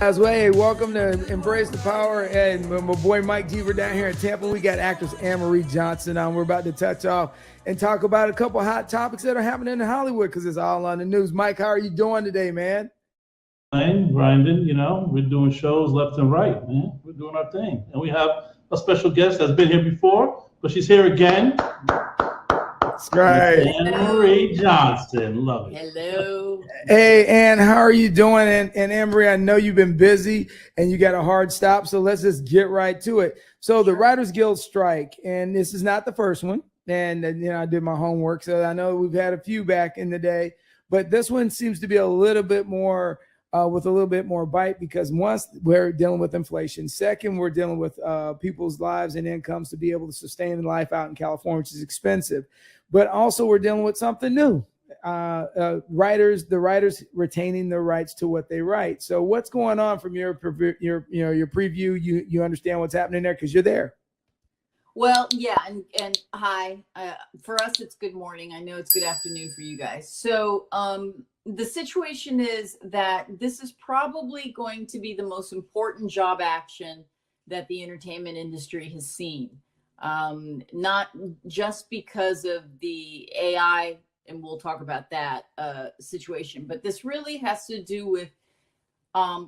As well, hey, welcome to Embrace the Power, and my boy Mike Deaver down here in Tampa. We got actress Anne-Marie Johnson on. We're about to touch off and talk about a couple hot topics that are happening in Hollywood because it's all on the news. Mike, how are you doing today, man? Grinding, we're doing shows left and right, man. We're doing our thing. And we have a special guest that's been here before, but she's here again. That's right. Anne-Marie Johnson. Love it. Hello. Hey, Anne, how are you doing? And Anne-Marie, I know you've been busy and you got a hard stop, so let's just get right to it. So the Writers Guild strike, and this is not the first one. And, I did my homework, so I know we've had a few back in the day. But this one seems to be a little bit more with a little bit more bite because once we're dealing with inflation, second, we're dealing with people's lives and incomes to be able to sustain life out in California, which is expensive. But also we're dealing with something new. The writers retaining their rights to what they write. So what's going on from your preview? You understand what's happening there because you're there. Well, yeah, and hi. For us, it's good morning. I know it's good afternoon for you guys. So the situation is that this is probably going to be the most important job action that the entertainment industry has seen. Not just because of the AI, and we'll talk about that situation, but this really has to do with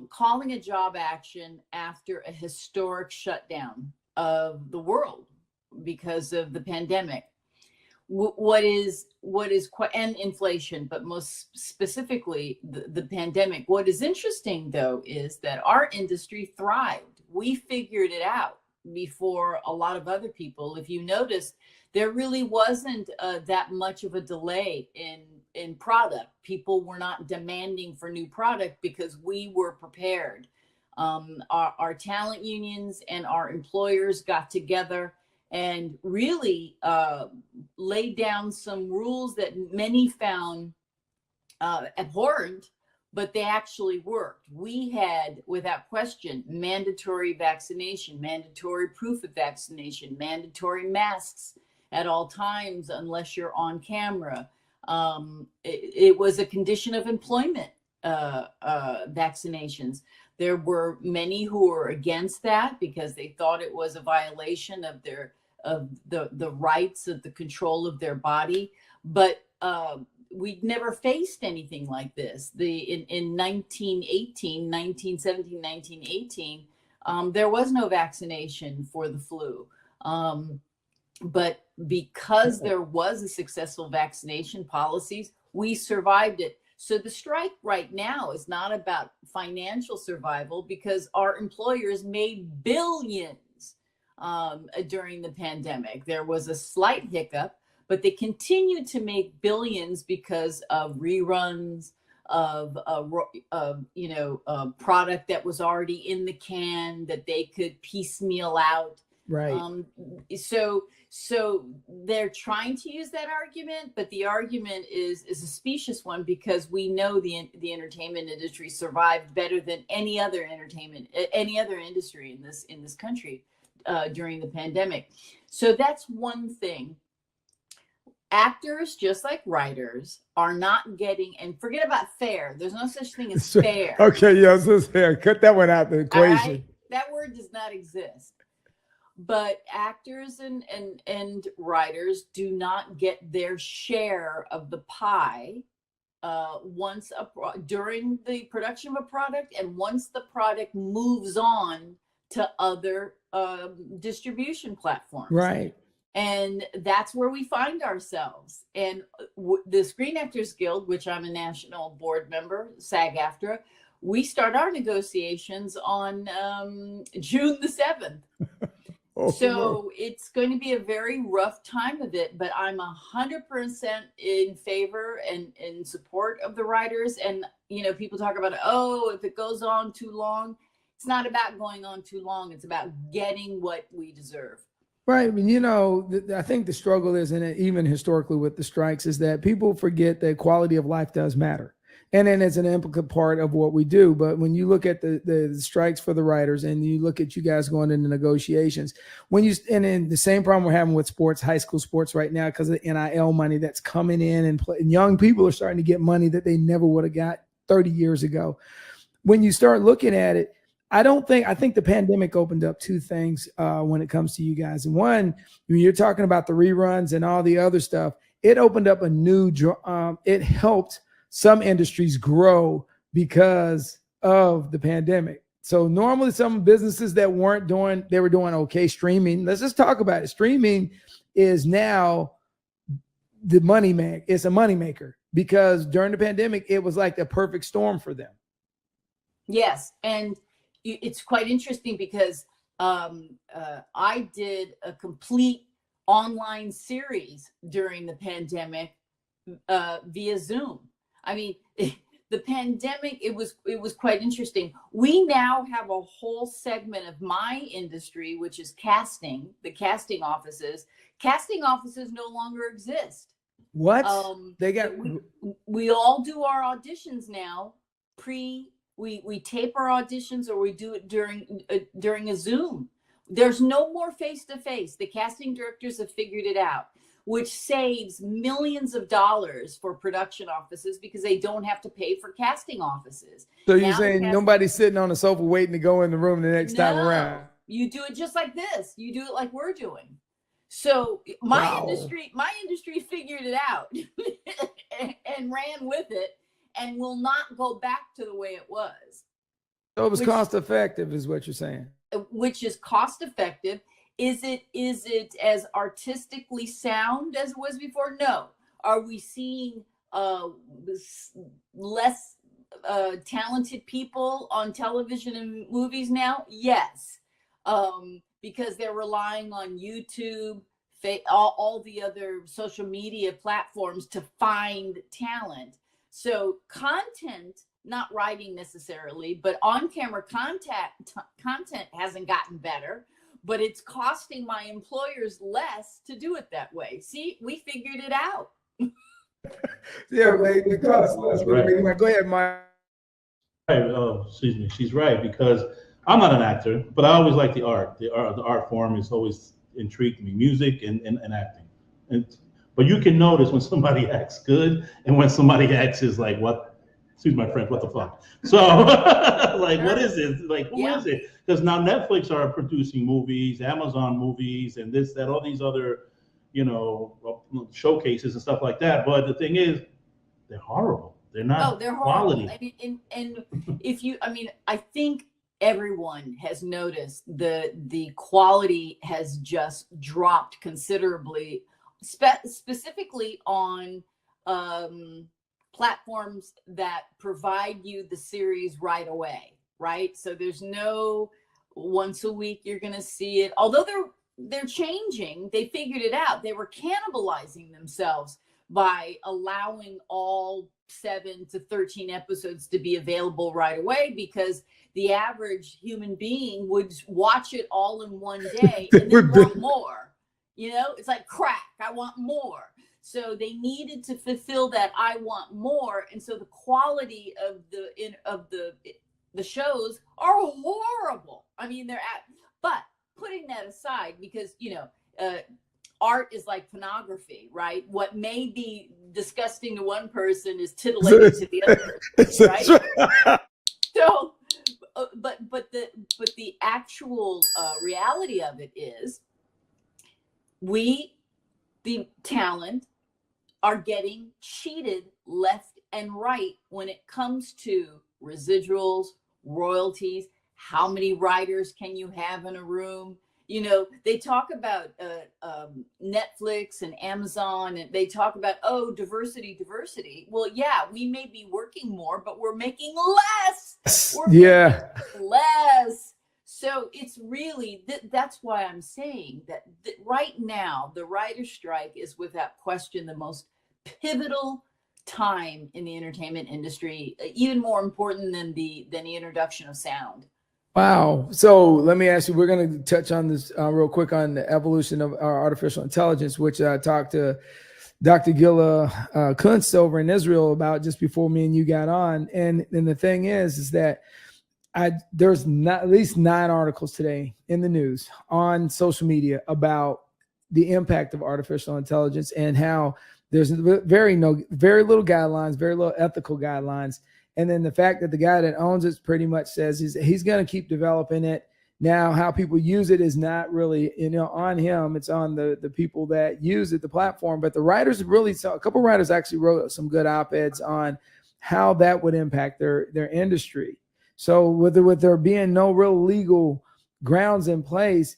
calling a job action after a historic shutdown of the world because of the pandemic. What is quite, and inflation, but most specifically the pandemic. What is interesting though is that our industry thrived. We figured it out before a lot of other people. If you noticed, there really wasn't that much of a delay in product. People were not demanding for new product because we were prepared. Our talent unions and our employers got together and really laid down some rules that many found abhorrent, but they actually worked. We had, without question, mandatory vaccination, mandatory proof of vaccination, mandatory masks at all times unless you're on camera. It was a condition of employment, vaccinations. There were many who were against that because they thought it was a violation of the rights of the control of their body. But we'd never faced anything like this. In 1918, there was no vaccination for the flu. But because there was a successful vaccination policies, we survived it. So the strike right now is not about financial survival because our employers made billions during the pandemic. There was a slight hiccup, but they continued to make billions because of reruns of product that was already in the can that they could piecemeal out. Right. So they're trying to use that argument, but the argument is a specious one because we know the entertainment industry survived better than any other industry in this country during the pandemic. So that's one thing. Actors, just like writers, are not getting, and forget about fair. There's no such thing as fair. Okay, yeah, so fair. Cut that one out the equation. That word does not exist. But actors and writers do not get their share of the pie during the production of a product, and once the product moves on to other distribution platforms. Right. And that's where we find ourselves. And the Screen Actors Guild, which I'm a national board member, SAG-AFTRA, we start our negotiations on June the 7th. So it's going to be a very rough time of it, but I'm 100% in favor and in support of the writers. And, people talk about, if it goes on too long, it's not about going on too long. It's about getting what we deserve. Right. I mean, I think the struggle is, and even historically with the strikes, is that people forget that quality of life does matter. And then it's an intricate part of what we do. But when you look at the strikes for the writers and you look at you guys going into negotiations, and then the same problem we're having with sports, high school sports right now, because of the NIL money that's coming in and young people are starting to get money that they never would have got 30 years ago. when you start looking at it, I think the pandemic opened up two things when it comes to you guys. And one, when you're talking about the reruns and all the other stuff, it opened up a new, it helped some industries grow because of the pandemic. So normally some businesses that weren't doing, they were doing okay streaming. Let's just talk about it. Streaming is now the money maker. It's a money maker because during the pandemic, it was like the perfect storm for them. Yes. And it's quite interesting because I did a complete online series during the pandemic via Zoom. I mean, the pandemic, it was quite interesting. We now have a whole segment of my industry, which is casting, the casting offices. Casting offices no longer exist. What? They got. We all do our auditions now. We tape our auditions, or we do it during a Zoom. There's no more face-to-face. The casting directors have figured it out, which saves millions of dollars for production offices because they don't have to pay for casting offices. So you're saying nobody's sitting on the sofa waiting to go in the room the next time around? You do it just like this. You do it like we're doing. So my industry figured it out and ran with it and will not go back to the way it was. So it was cost effective is what you're saying. Which is cost effective. Is it as artistically sound as it was before? No. Are we seeing less talented people on television and movies now? Yes. Because they're relying on YouTube, all the other social media platforms to find talent. So content, not writing necessarily, but on-camera content hasn't gotten better, but it's costing my employers less to do it that way. See, we figured it out. Yeah, the cost less. Right. Go ahead, Mike. Right. Oh, excuse me. She's right, because I'm not an actor, but I always like the art. The art form has always intrigued me, music and acting. But you can notice when somebody acts good and when somebody acts is like, what? Excuse my French, what the fuck? So, like, what is it? Like, who is it? Because now Netflix are producing movies, Amazon movies, and this, that, all these other, showcases and stuff like that. But the thing is, they're horrible. They're not they're quality. Horrible. And if you, I think everyone has noticed the quality has just dropped considerably, specifically on platforms that provide you the series right away, right? So there's no once a week you're going to see it. Although they're changing, they figured it out. They were cannibalizing themselves by allowing all 7 to 13 episodes to be available right away, because the average human being would watch it all in one day and then want more. It's like crack. I want more. So they needed to fulfill that I want more, and so the quality of the shows are horrible. But putting that aside, because art is like pornography, right? What may be disgusting to one person is titillating to the other, right? So, but the actual reality of it is, the talent, are getting cheated left and right when it comes to residuals, royalties. How many writers can you have in a room? They talk about Netflix and Amazon, and they talk about, diversity. Well, yeah, we may be working more, but we're making less. Less. So it's really, that's why I'm saying that right now, the writer's strike is without question the most pivotal time in the entertainment industry, even more important than the introduction of sound. Wow. So let me ask you, we're going to touch on this real quick on the evolution of our artificial intelligence, which I talked to Dr. Gila Kunst over in Israel about just before me and you got on. And the thing is that there's not at least 9 articles today in the news on social media about the impact of artificial intelligence and how there's very little guidelines, very little ethical guidelines. And then the fact that the guy that owns it pretty much says he's going to keep developing it. Now, how people use it is not really, on him. It's on the people that use it, the platform. But the writers a couple of writers actually wrote some good op-eds on how that would impact their industry. So with there being no real legal grounds in place,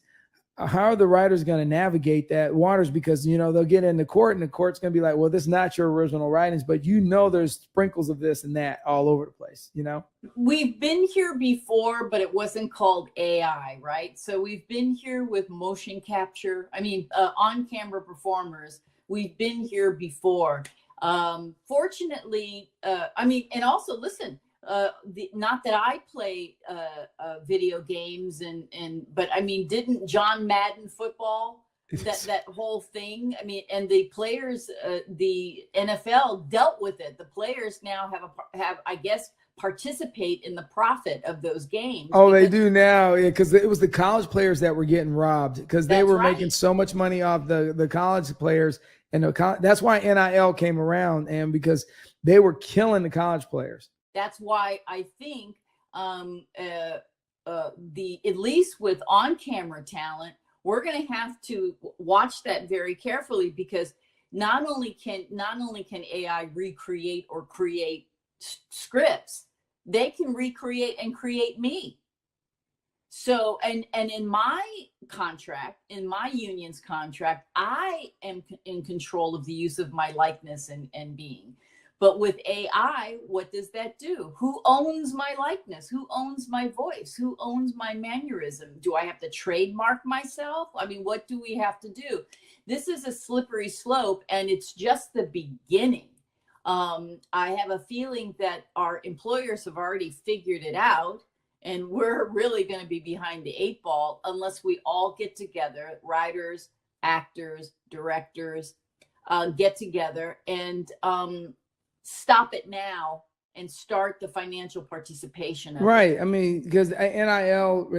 how are the writers going to navigate that waters? Because, they'll get into court and the court's going to be like, well, this is not your original writings, but there's sprinkles of this and that all over the place, We've been here before, but it wasn't called AI, right? So we've been here with motion capture. On-camera performers. We've been here before. Fortunately, and also listen, not that I play video games but didn't John Madden football, that whole thing? And the players, the NFL dealt with it. The players now have I guess participate in the profit of those games. Oh, they do now. Yeah, because it was the college players that were getting robbed because they were making so much money off the college players. And that's why NIL came around, and because they were killing the college players. That's why I think at least with on-camera talent, we're going to have to watch that very carefully, because not only can AI recreate or create scripts, they can recreate and create me. So, and in my contract, in my union's contract, I am in control of the use of my likeness and being. But with AI, what does that do? Who owns my likeness? Who owns my voice? Who owns my mannerism? Do I have to trademark myself? What do we have to do? This is a slippery slope, and it's just the beginning. I have a feeling that our employers have already figured it out, and we're really going to be behind the 8 ball unless we all get together, writers, actors, directors, get together and stop it now and start the financial participation of right. it. Because NIL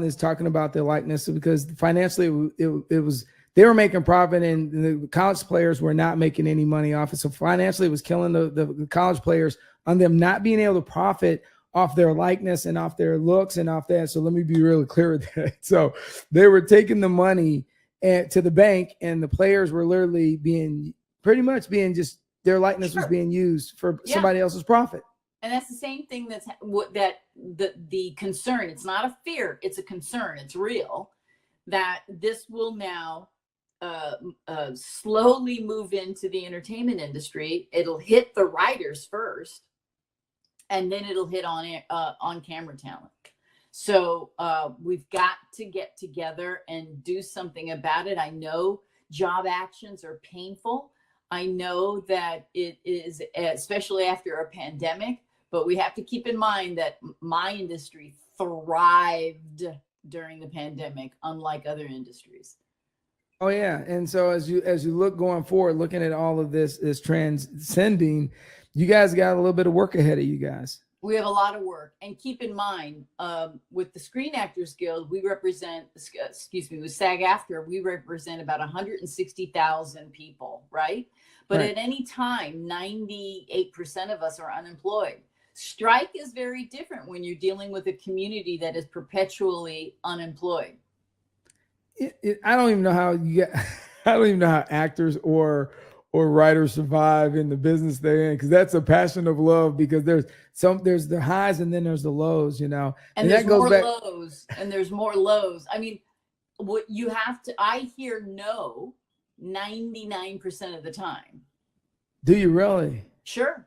is talking about their likeness, because financially it was, they were making profit and the college players were not making any money off it. So financially it was killing the college players on them not being able to profit off their likeness and off their looks and off that. So let me be really clear with that. So they were taking the money to the bank, and the players were literally being just, their likeness was being used for somebody else's profit. And that's the same thing that the concern, it's not a fear, it's a concern. It's real that this will now slowly move into the entertainment industry. It'll hit the writers first, and then it'll hit on camera talent. So we've got to get together and do something about it. I know job actions are painful. I know that it is, especially after a pandemic, but we have to keep in mind that my industry thrived during the pandemic, unlike other industries. Oh yeah. And so as you look going forward, looking at all of this transcending, you guys got a little bit of work ahead of you guys. We have a lot of work. And keep in mind, with the Screen Actors Guild, we represent, with SAG-AFTRA, we represent about 160,000 people, right? But at any time, 98% of us are unemployed. Strike is very different when you're dealing with a community that is perpetually unemployed. I don't even know how actors or writers survive in the business they're in, because that's a passion of love, because there's the highs and then there's the lows, and there's that goes more back lows and there's more lows. What you have to, I hear no 99% of the time. Do you really? Sure.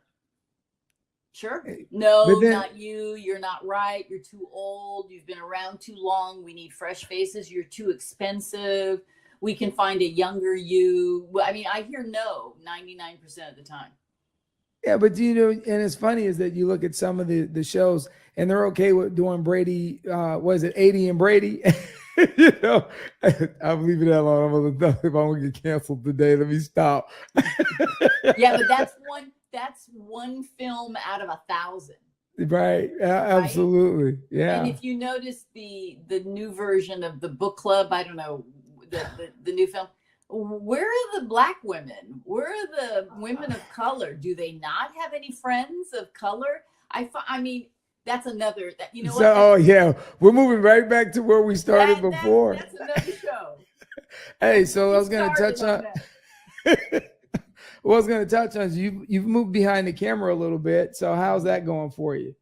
No, not you. You're not right. You're too old. You've been around too long. We need fresh faces. You're too expensive. We can find a younger you. I hear no 99% of the time. Yeah, but and it's funny is that you look at some of the shows and they're okay with doing Brady, 80 and Brady? I'll leave it alone. If I'm gonna get canceled today, let me stop. Yeah, but that's one film out of 1,000. Right. Absolutely. Yeah. And if you notice the new version of the book club, I don't know, the new film, where are the Black women? Where are the women of color? Do they not have any friends of color? I mean, that's another that you know So, oh yeah, we're moving right back to where we started before. That's another show. Hey, so I was going to Started touch on. that. What I was going to touch on is you've moved behind the camera a little bit. So how's that going for you?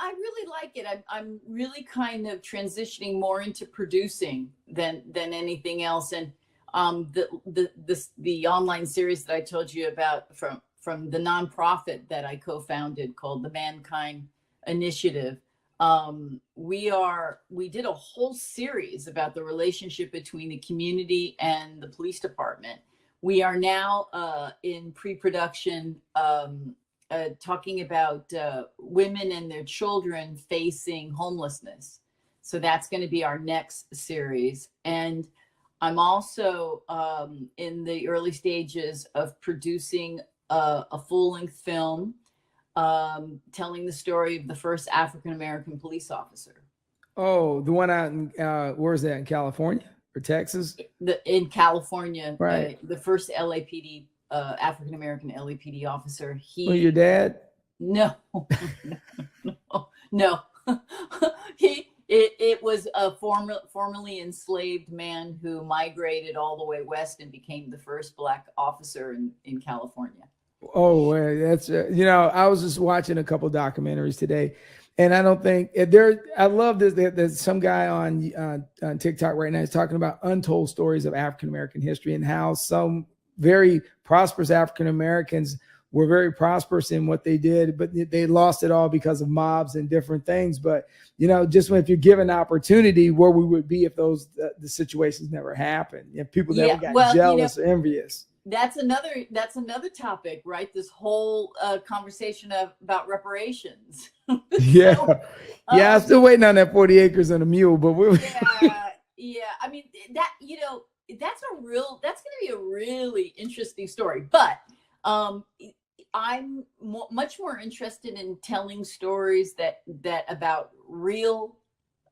I really like it. I'm really kind of transitioning more into producing than anything else. And the online series that I told you about from the nonprofit that I co-founded called the Mankind Initiative. We did a whole series about the relationship between the community and the police department. We are now in pre-production talking about women and their children facing homelessness. So that's going to be our next series. And I'm also in the early stages of producing a full-length film telling the story of the first African-American police officer. Oh, the one out in, where is that, in California or Texas? In California, right. The first LAPD, African-American LAPD officer. Your dad? No, no. It was a formerly enslaved man who migrated all the way west and became the first Black officer in California. Oh, that's I was just watching a couple documentaries today, and I don't think there. I love this. There's some guy on TikTok right now is talking about untold stories of African American history and how some very prosperous African Americans were very prosperous in what they did, but they lost it all because of mobs and different things. But just if you're given opportunity, where we would be if those the situations never happened, if people never got jealous or envious. That's another topic, right? This whole conversation about reparations. Yeah. Yeah. I'm still waiting on that 40 acres and a mule, but yeah. I mean, that's going to be a really interesting story, but I'm much more interested in telling stories that about real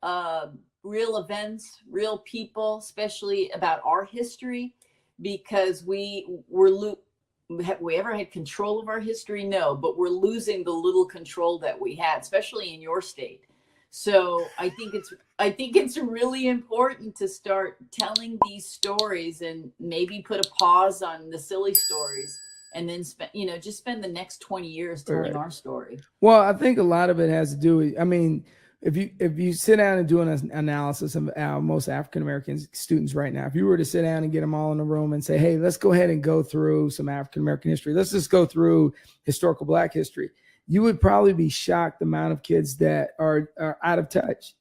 events, real people, especially about our history. Because we ever had control of our history? No, but we're losing the little control that we had, especially in your state. So I think it's really important to start telling these stories and maybe put a pause on the silly stories and then spend the next 20 years telling our story. Well, I think a lot of it has to do with, if you sit down and do an analysis of most African American students right now, if you were to sit down and get them all in a room and say, hey, let's go ahead and go through some African American history. Let's just go through historical Black history. You would probably be shocked the amount of kids that are out of touch.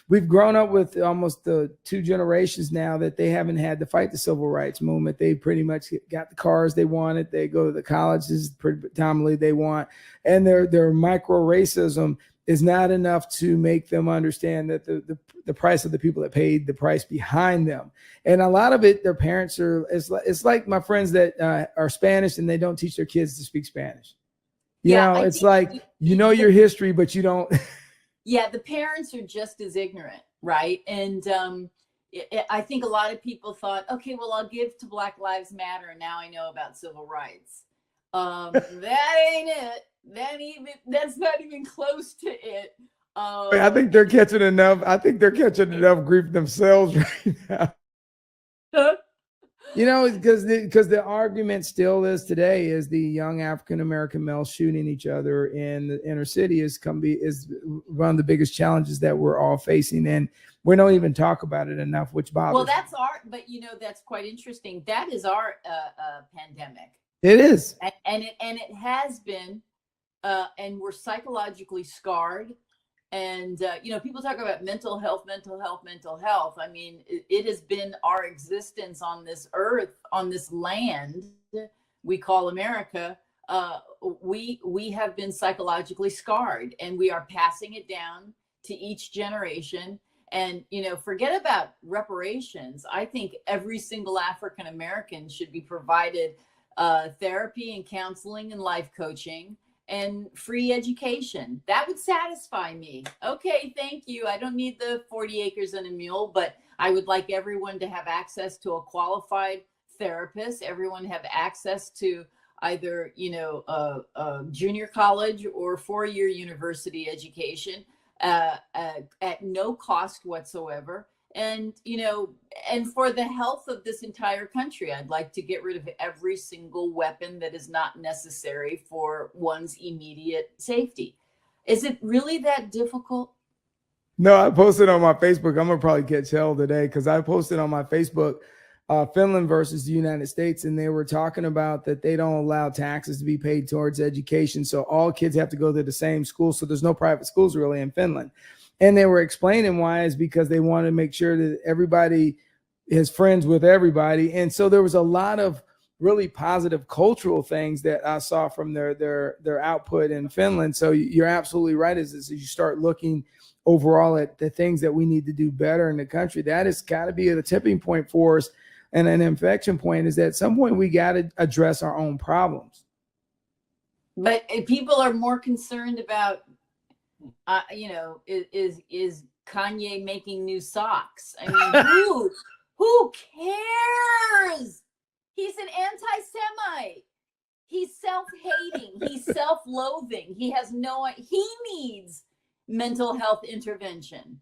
We've grown up with almost the 2 generations now that they haven't had to fight the civil rights movement. They pretty much got the cars they wanted. They go to the colleges predominantly they want, and their micro racism is not enough to make them understand that the price of the people that paid the price behind them. And a lot of it, their parents it's like my friends that are Spanish and they don't teach their kids to speak Spanish. It's like, your history, but you don't. Yeah, the parents are just as ignorant, right? And I think a lot of people thought, okay, well, I'll give to Black Lives Matter, and now I know about civil rights. That ain't it. That's not even close to it. I think they're catching enough. I think they're catching enough grief themselves right now. Because the argument still is today is the young African American males shooting each other in the inner city is one of the biggest challenges that we're all facing, and we don't even talk about it enough, which bothers. Well, that's quite interesting. That is our pandemic. It is, and it has been. And we're psychologically scarred. And, people talk about mental health. I mean, it has been our existence on this earth, on this land we call America. We have been psychologically scarred, and we are passing it down to each generation. And, forget about reparations. I think every single African American should be provided therapy and counseling and life coaching and free education. That would satisfy me. Okay, thank you. I don't need the 40 acres and a mule, but I would like everyone to have access to a qualified therapist, everyone have access to either, a junior college or 4-year university education at no cost whatsoever. And, and for the health of this entire country, I'd like to get rid of every single weapon that is not necessary for one's immediate safety. Is it really that difficult? No, I posted on my Facebook. I'm gonna probably catch hell today because I posted on my Facebook Finland versus the United States, and they were talking about that they don't allow taxes to be paid towards education, so all kids have to go to the same school. So there's no private schools really in Finland, and they were explaining why is because they want to make sure that everybody is friends with everybody, and so there was a lot of really positive cultural things that I saw from their output in Finland. So you're absolutely right. As you start looking overall at the things that we need to do better in the country, that has got to be a tipping point for us. And an inflection point is that at some point we got to address our own problems. But people are more concerned about, is Kanye making new socks? I mean, who cares? He's an anti-Semite. He's self-hating. He's self-loathing. He needs mental health intervention.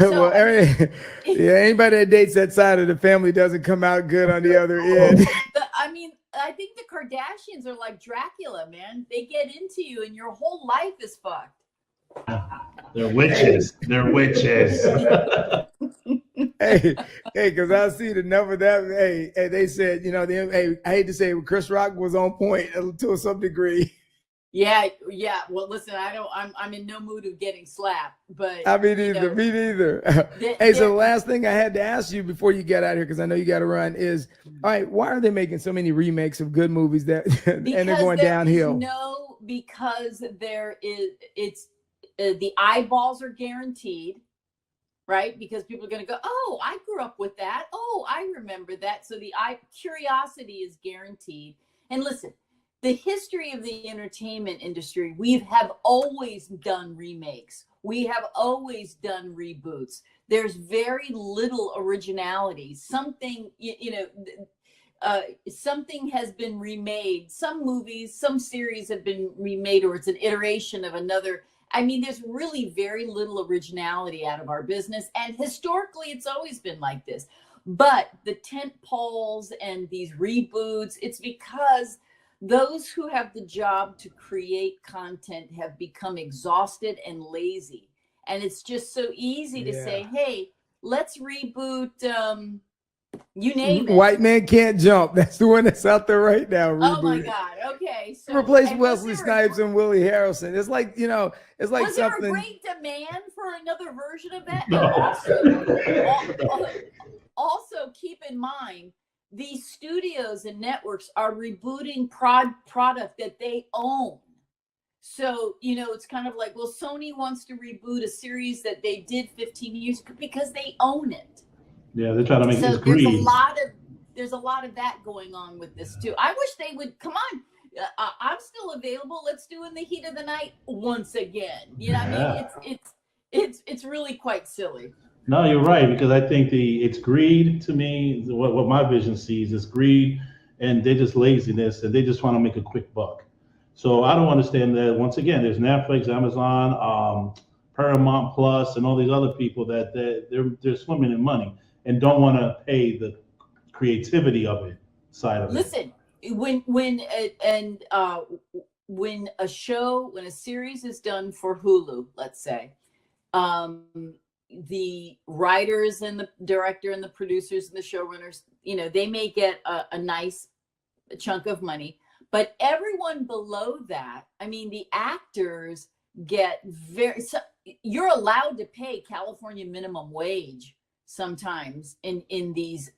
So, anybody that dates that side of the family doesn't come out good on the other end. I think the Kardashians are like Dracula, man. They get into you and your whole life is fucked. They're witches. They're witches. hey, because I see the number that, hey, they said, I hate to say Chris Rock was on point to some degree. Yeah. Well, listen, I'm in no mood of getting slapped, but me neither. So the last thing I had to ask you before you get out of here, because I know you got to run, is, all right, why are they making so many remakes of good movies and they're going downhill? Because the eyeballs are guaranteed, right? Because people are going to go, oh, I grew up with that. Oh, I remember that. So the curiosity is guaranteed. And listen, the history of the entertainment industry, we have always done remakes. We have always done reboots. There's very little originality. Something, something has been remade. Some movies, some series have been remade, or it's an iteration of another. I mean, there's really very little originality out of our business. And historically, it's always been like this. But the tent poles and these reboots, it's because those who have the job to create content have become exhausted and lazy. And it's just so easy to say, hey, let's reboot, you name it. White Man Can't Jump. That's the one that's out there right now. Reboot. Oh my God. Okay. So replace Wesley Snipes and Willie Harrelson. It's like, it's like was something. there a great demand for another version of that? Also keep in mind, these studios and networks are rebooting product that they own. So, it's kind of like, well, Sony wants to reboot a series that they did 15 years ago because they own it. Yeah, they're trying to make this greed. There's a lot of that going on with this too. I wish they would come on. I'm still available. Let's do In the Heat of the Night once again. I mean, it's really quite silly. No, you're right, because I think it's greed to me. What my vision sees is greed, and they're just laziness, and they just want to make a quick buck. So I don't understand that. Once again, there's Netflix, Amazon, Paramount Plus, and all these other people that they're swimming in money and don't want to pay the creativity of it side of it. Listen, when a series is done for Hulu, let's say, the writers and the director and the producers and the showrunners, they may get a nice chunk of money, but everyone below that, I mean, the actors get you're allowed to pay California minimum wage sometimes in these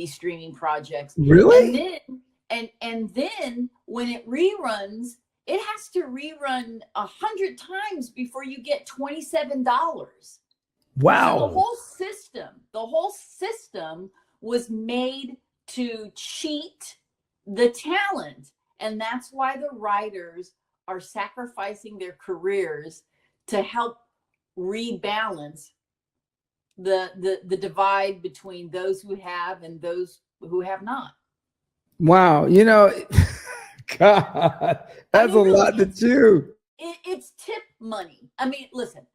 streaming projects. Really? And then when it reruns, it has to rerun 100 times before you get $27. Wow. So the whole system was made to cheat the talent. And that's why the writers are sacrificing their careers to help rebalance the divide between those who have and those who have not. Wow. God, that's mean, a really, lot to chew. It's tip money. I mean, listen,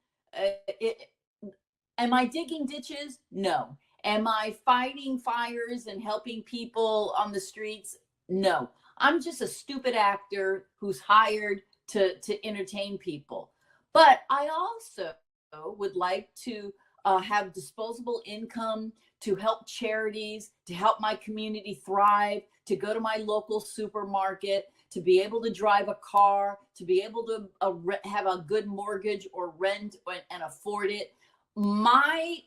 am I digging ditches? No. Am I fighting fires and helping people on the streets? No. I'm just a stupid actor who's hired to entertain people. But I also would like to have disposable income to help charities, to help my community thrive, to go to my local supermarket, to be able to drive a car, to be able to have a good mortgage or rent and afford it. My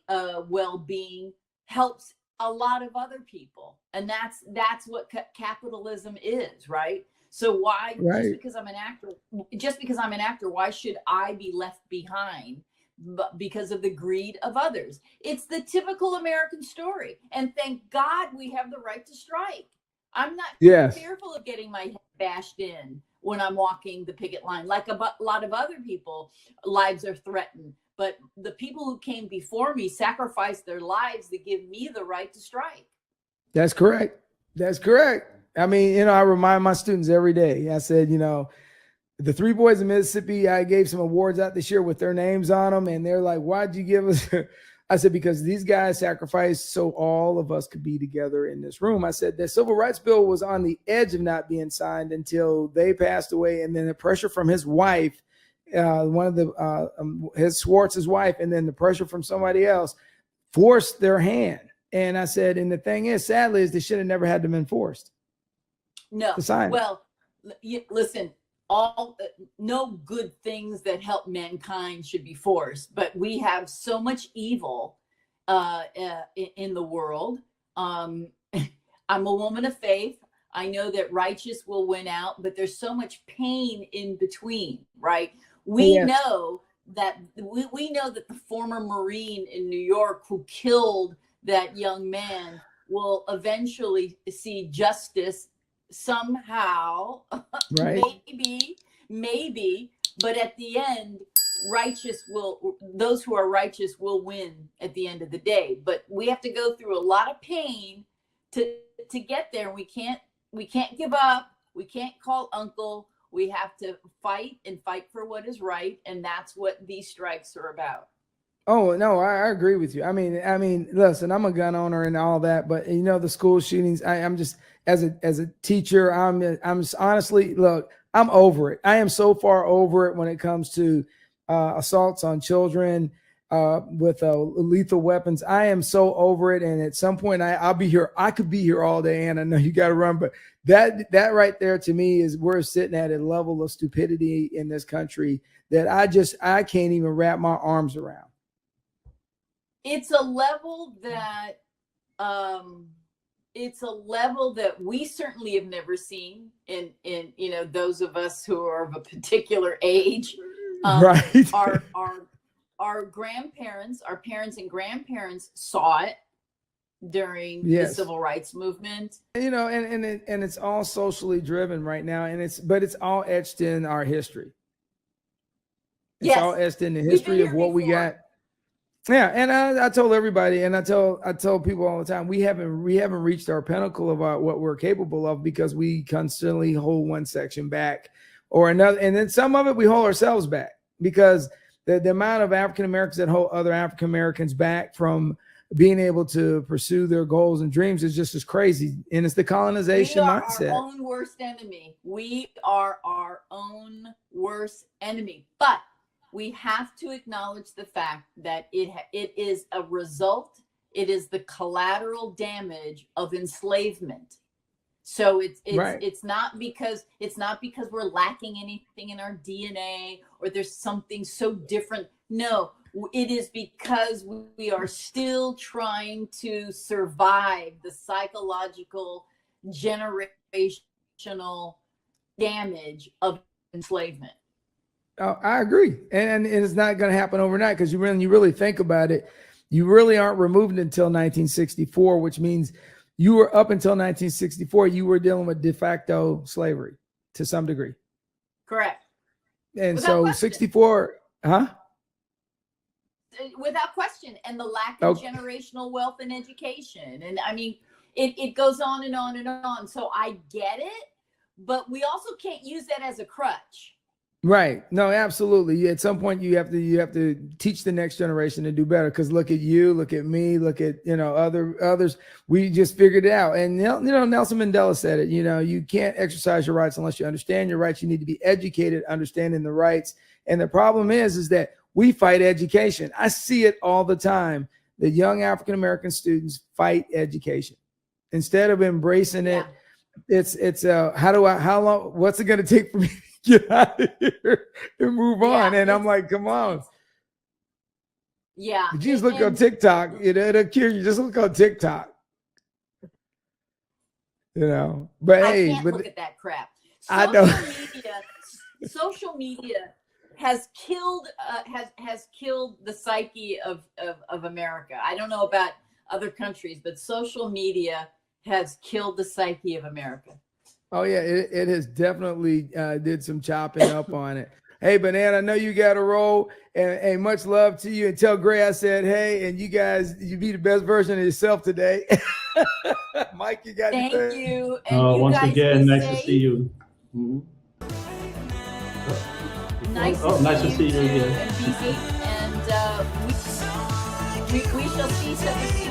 well-being helps a lot of other people, and that's what capitalism is, right? So why, Right. just because I'm an actor, why should I be left behind because of the greed of others? It's the typical American story, and thank God we have the right to strike. I'm not fearful of getting my head bashed in when I'm walking the picket line. Like a lot of other people, lives are threatened. But the people who came before me sacrificed their lives to give me the right to strike. That's correct. That's correct. I mean, I remind my students every day. I said, the 3 boys in Mississippi, I gave some awards out this year with their names on them. And they're like, why'd you give us? I said, because these guys sacrificed so all of us could be together in this room. I said, the civil rights bill was on the edge of not being signed until they passed away. And then the pressure from his wife, one of the his Schwartz's wife, and then the pressure from somebody else forced their hand. And I said, and the thing is, sadly, is they should have never had them enforced. No. Well, listen, no good things that help mankind should be forced, but we have so much evil in the world. I'm a woman of faith. I know that righteous will win out, but there's so much pain in between, right? We know that we know that the former Marine in New York who killed that young man will eventually see justice somehow, right? maybe, but at the end, those who are righteous will win at the end of the day. But we have to go through a lot of pain to get there. We can't give up. We can't call uncle. We have to fight for what is right, and that's what these strikes are about. Oh no, I agree with you. I mean, listen, I'm a gun owner and all that, but the school shootings, I'm just as a teacher, I'm honestly, look, I'm over it. I am so far over it when it comes to assaults on children with lethal weapons. I am so over it, and at some point, I'll be here. I could be here all day, and I know you got to run, but that right there to me is we're sitting at a level of stupidity in this country that I can't even wrap my arms around. It's a level that we certainly have never seen in those of us who are of a particular age. Right. Our grandparents, our parents and grandparents saw it during the civil rights movement. And it's all socially driven right now, but it's all etched in our history. It's all etched in the history of what we got. Yeah, and I told everybody, and I tell people all the time, we haven't reached our pinnacle of what we're capable of because we constantly hold one section back or another, and then some of it we hold ourselves back because the amount of African Americans that hold other African Americans back from being able to pursue their goals and dreams is just as crazy, and it's the colonization mindset. We are our own worst enemy. We are our own worst enemy, but we have to acknowledge the fact that it is a result. It is the collateral damage of enslavement. So it's not because we're lacking anything in our DNA or there's something so different. No, it is because we are still trying to survive the psychological generational damage of enslavement. I agree, and it's not going to happen overnight because you really think about it, you really aren't removed until 1964, which means you were up until 1964. You were dealing with de facto slavery to some degree. Correct. And without so question. 64, huh? Without question, and the lack of generational wealth and education, and I mean, it goes on and on and on. So I get it. but we also can't use that as a crutch. Right. No, absolutely. At some point you have to teach the next generation to do better. Because look at you, look at me, look at, others. We just figured it out. And, Nelson Mandela said it, you can't exercise your rights unless you understand your rights. You need to be educated, understanding the rights. And the problem is that we fight education. I see it all the time. The young African-American students fight education. Instead of embracing it, it's how long, what's it going to take for me to get out of here and move on? And I'm like, come on. Yeah. You just look on TikTok, it'll cure you. Just look on TikTok. But I can't look at that crap. I know. Social media has killed the psyche of America. I don't know about other countries, but social media has killed the psyche of America. Oh yeah, it has definitely did some chopping up on it. Hey, Banana, I know you got a roll, and much love to you. And tell Gray I said hey, and you guys, you be the best version of yourself today. Mike, you got Thank anything? you. And once again, nice to see you. Mm-hmm. Nice to see you again. And we shall see each other soon.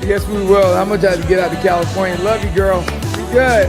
Yes, we will. I'm gonna try to get out to California. Love you, girl. Be good.